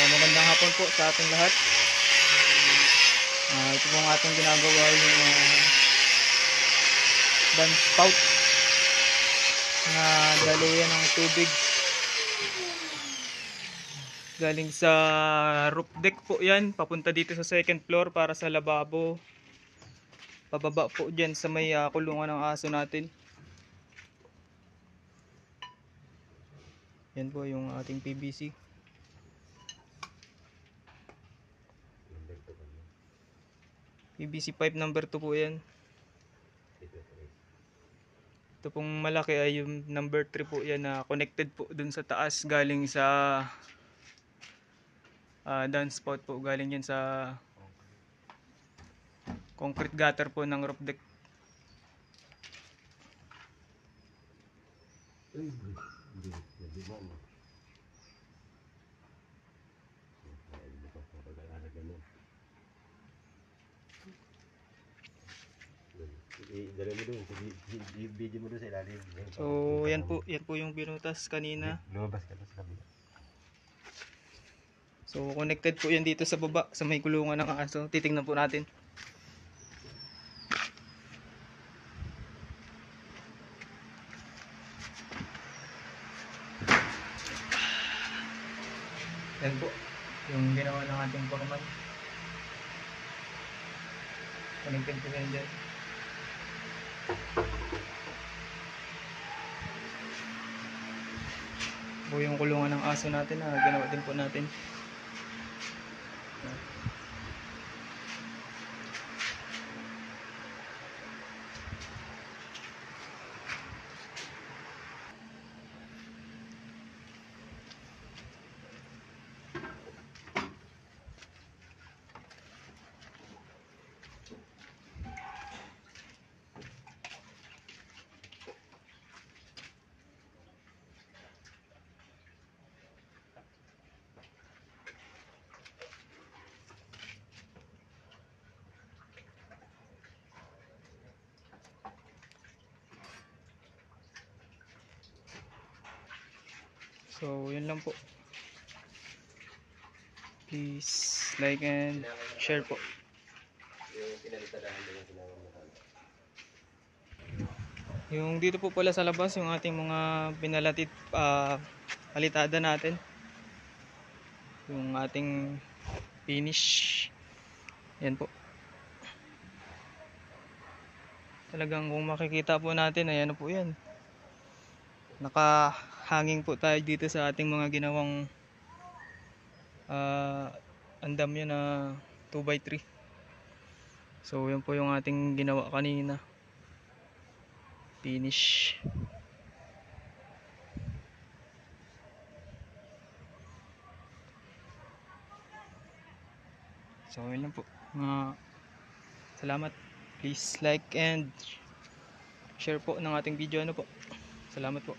Magandang hapon po sa ating lahat. Ito po ang ating ginagawa, yung downspout na daluyan ng tubig galing sa roof deck po yan, papunta dito sa second floor para sa lababo, pababa po dyan sa may kulungan ng aso natin. Yan po yung ating PVC. PVC pipe number 2 po yan. Ito pong malaki ay yung number 3 po yan, na connected po dun sa taas, galing sa downspout po, galing yan sa concrete gutter po ng roof deck. So yan po yung binutas kanina. Lumabas ka sa kabila. So connected po yan dito sa baba sa may kulungan ng aso. Titingnan po natin. Yan po yung ginawa ng ating foreman. Connected po yan dyan. Po yung kulungan ng aso natin na ginawa din po natin. So yun lang po. Please like and share po. Yung dito po pala sa labas, yung ating mga pinalatid palitada natin, yung ating finish. Yan po. Talagang kung makikita po natin, ayan po yan. Nakahanging po tayo dito sa ating mga ginawang andam yun na 2x3. So yun po yung ating ginawa kanina. Finish. So yun lang po. Salamat. Please like and share po ng ating video. Salamat po.